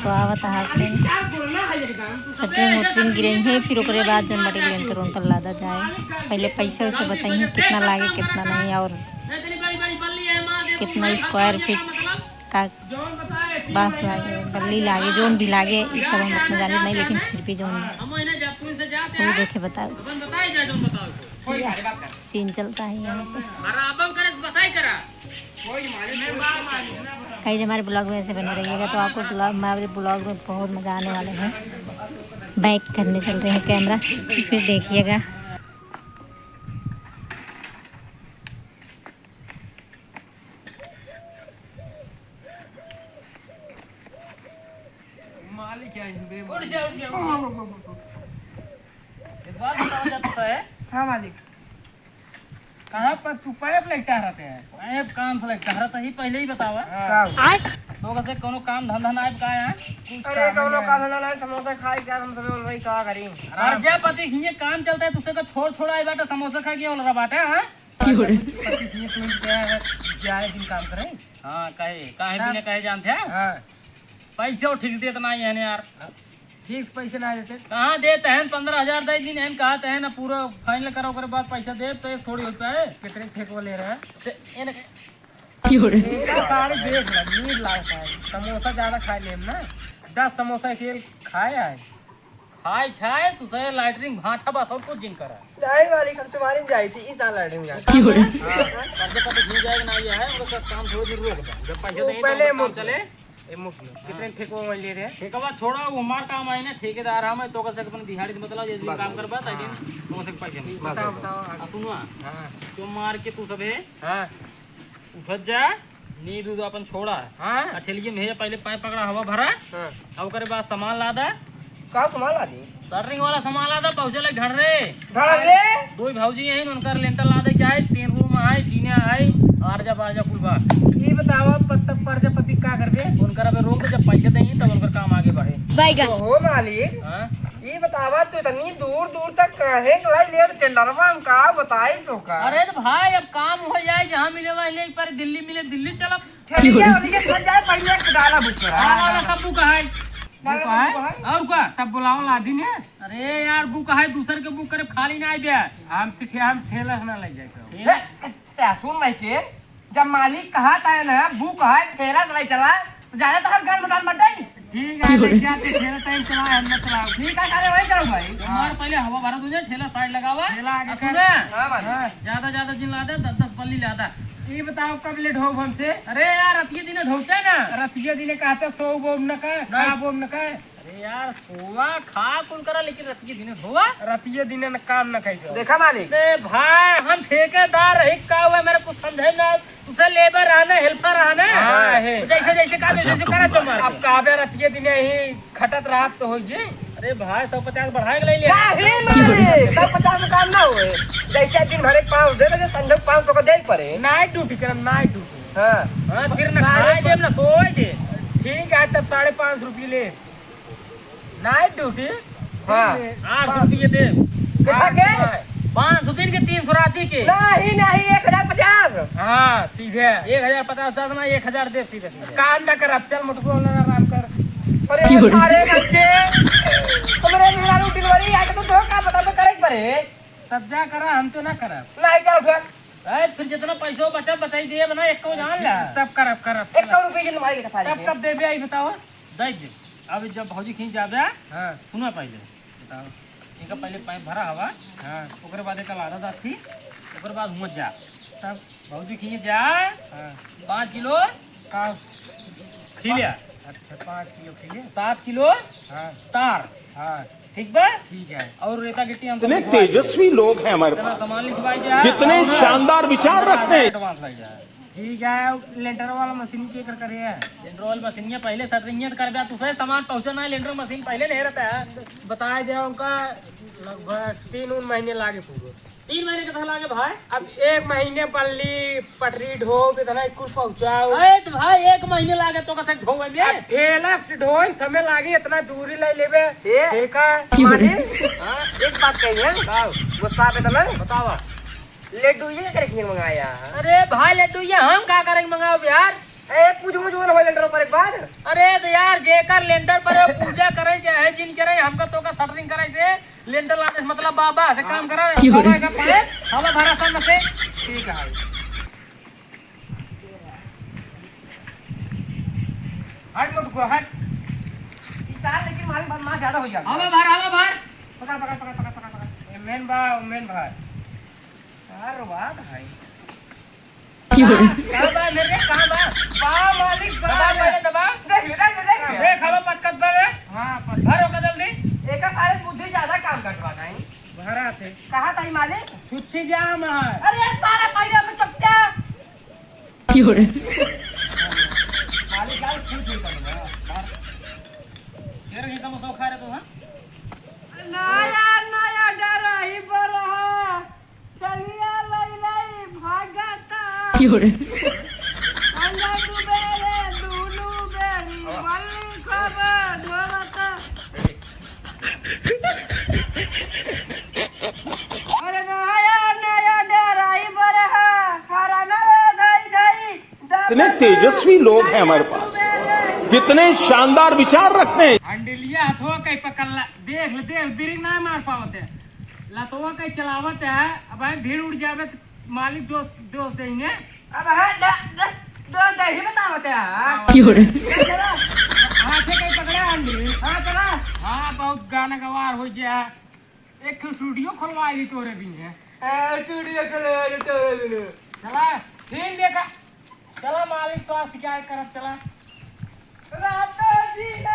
तो आवत हाथ सटरिंग उटरिंग गिरेंगे फिर ओकरे बाद जो मटी लेंटर उनटर लादा जाए। पहले पैसे वैसे बताइए कितना लागे कितना नहीं और कितना स्क्वायर फीट का बांस लागे बल्ली लागे जोन भी लागे ये सब हम उतना जाने नहीं, लेकिन फिर भी जोन वो देखे बताओ सीन चलता है यहाँ पे। कई हमारे ब्लॉग में ऐसे बने रहिएगा तो आपको हमारे ब्लॉग में बहुत मज़ा आने वाले हैं। बैक करने चल रहे हैं कैमरा फिर देखिएगा। हाँ मालिक, कहाँ पर तू पाइप लगता रहते हैं? पाइप काम से लगता रहता ही पहले ही बतावा। तो कैसे कोनो काम धंधा ना का है? अरे कोनो काम धंधा नहीं, समोसा खाए क्या हम सब वही का करी। अर्जा पति ये काम चलता है तुसे का छोड़ आई बाटा समोसा खा के वाला बाटा हां पति ये तुम क्या है जाए दिन काम करें। हां काहे बिना कहे जानते हैं। हां पैसे ठीक देत ना है यार, फिक्स पैसे ना देते कहाँ देते हैं? 15,000 दे दिन हैं कहते हैं ना पूरा फाइनल करो ओकरे बाद पैसा दे तो थोड़ी होता है। कितने ठेको ले रहे हैं? सारे देख ला नींद लगता है। समोसा ज्यादा खा ले ना, 10 समोसा के खाए है खाए तुसे लाइटरिंग भाटा बस और कुछ जिन करा नहीं वाली खर्च मारी जाई थी इस साल लड़े जाए। कर्जे पता घी जाएगा ना ये है उनका काम थोड़ी देर रोक दो जब पैसे देंगे पहले तो काम चले। कितने ठेको ले रहे हैं? ठेका छोड़ा वो हमार काम आई ना ठेकेदार हम तो कैसे अपन दिहाड़ी से मतलब ये दिन काम करबा ताकि तुम से पैसे मिल बताओ सुनवा। हां तो मार के तू सबे हां उठत जा नींद उद अपन छोड़ा हां अठेलिए में पहले पाइप पकड़ा हवा भरा हां अब ओकरे बाद सामान लादा का सामान ला दी सर्रिंग वाला सामान लादा पहुंचे लग ढड़ रे दो भौजी हैं उनकर लेंटर लादे के आए 3 रूम आए जीने आए आरजा बारजा कुलबा ये बतावा पत्ता प्रजापति का करबे उनकर अब रोक दे जब पैसे देंगे तब उनकर काम आगे बढ़े। हो मालिक हां ये बतावा तो इतनी दूर दूर तक काहे लाई ले टेंडरवा हम का बताई तो का। अरे तो भाई अब काम हो जाए जहाँ मिले वही पर दिल्ली मिले दिल्ली चला ठेलिया वाली के समझ जाए पहले डाला बुक करा वाला सब बुक है बुक है और क्या तब बुलाओ लादी ने। अरे यार बुक है दूसर के बुक करे खाली ना आइबे हम ठेला ना ले जाए सासू माई के जब मालिक कहा था ना बुक है ठेला चला चला ज्यादा तो हर घर में मटाई ठीक है ले जाते ठेला टाइम चला हम ना चलाओ ठीक है सारे वही चलो भाई हमारे पहले हवा भरा तुझे ठेला साइड लगावा ठेला आगे सुना हां ज्यादा जिन लादा 10 पल्ली लादा। ये बताओ कब ले ढोब हमसे? अरे यार रतिये दिन ढोकता है ना रतिया दिन कहता 100 बोम न का खा बोम न का। अरे यार सोवा खा कौन करा लेकिन रतिये दिन ढोवा रतिया दिन न काम न खाई देखा मालिक। अरे भाई हम ठेकेदार है का हुआ मेरे को समझे ना तुसे लेबर आना हेल्पर आना जैसे का जैसे करा तो मार अब कहबे रतिया दिन ही खटत रहा तो हो जे। अरे भाई 150 बढ़ा के ले लिया काहे मालिक 150 में काम ना होए जैसे दिन भरे 5 दे दे संडे 500 को दे पड़े नाइट ड्यूटी करम नाइट ड्यूटी। हां फिर ना खाए दे ना सोए दे ठीक है तब 550 रुपये ले नाइट ड्यूटी। हां 800 रुपये दे कितना के 500 दिन के 300 राती के नहीं 1050। हां सीधे 1050 ना 1000 दे सीधे काम ना कर अब चल मुटको आराम कर। अरे सारे करके हमरे मेरा रूटीन वाली आके तो का बता करे पड़े तब जा करा हम तो ना करब नहीं जा उठा फिर जितना पैसा बचा बचाई दे बना एक को जान ला तब करब 1 रुपए के मारी का सारी तब कब देबे आई बताओ दे दे। अब जब भौजी खींच जाबे हां सुना पहले बताओ इनका पहले पाइप भरा हवा हां ओकरे बाद एक लादा 10 थी ओकरे बाद हुआ जा तब भौजी खींच जा हां 5 किलो का खिलिया अच्छा 5 किलो खिले 7 किलो हां तार हां ठीक बा ठीक है और रेता गिट्टी हम इतने तेजस्वी लोग हैं हमारे इतना पास, सामान लिखवाई जा कितने शानदार विचार रखते हैं। एडवांस लग जाए ठीक है लेंटर वाला मशीन के कर करे है लेंटर वाली मशीन पहले सटरिंग कर दिया तुझे सामान पहुंचना है लेंटर मशीन पहले नहीं रहता है बता दे उनका लगभग 3 महीने लागे पूरे 3 महीने के लगे भाई। अब 1 महीने पल्ली पटरी ढो इतना कुल पहुंचाओ अरे तो भाई 1 महीने लागे तो कैसे ढोवे में ठेला ढोन समय लागे इतना दूरी ले लेबे ठीक है हमारी एक बात कहिए गुस्सा पे तो नहीं बतावा लड्डू ये करे खीर मंगाया। अरे भाई लड्डू ये हम का करेंगे मंगाओ यार ए पूज मुझ न होय लेंटर पर एक बार अरे तो यार जेकर लेंटर पर पूजा करे चाहे जिन करे हमका तो का शटरिंग करे से लेंटर लाने मतलब बाबा से काम करा बाबा का पड़े हवा भरा सन से ठीक है हट मत को हट इस साल लेकिन मारी मां ज्यादा हो गया हवा भर पकड़ पकड़ पकड़ पकड़ पकड़ पकड़ ये मेन भाई यार वाह भाई कहां बा मेरे कहां बा वाह मालिक दबा पहले दबा देख हवा पचकत बे हां भरो का जल्दी एक सारे बुद्धि ज्यादा काम करवा नहीं भरा थे कहां ताई मालिक छुच्छी जाम है अरे सारा पैसा में चपटा मालिक यार ठीक कर तेरे ही समोसा खा रहे तो हां नया डराई बरहा चलिया लई भागता अंजा डुबेरे दुनु बेरी मल्ली खबर धोवता अरे नया डराई बरहा सारा नवे धाई कितने तेजस्वी लोग हैं हमारे पास, कितने शानदार विचार रखते हैं। अंडलिया हथवा कई पकड़ला देख ले बिरिंग ना मार पावते लतवा कई चलावत है अब भीड़ उड़ जावे तो मालिक दोस्त देंगे अब हां दो दही बतावत है चला हाथे कई पकड़ा अंडी हां चला हाँ बहुत गाना गवार हो गया एक स्टूडियो खुलवाई दी तोरे भी है स्टूडियो चलो चला ठीक देखा चला मालिक तो शिकायत करब चला रात दिन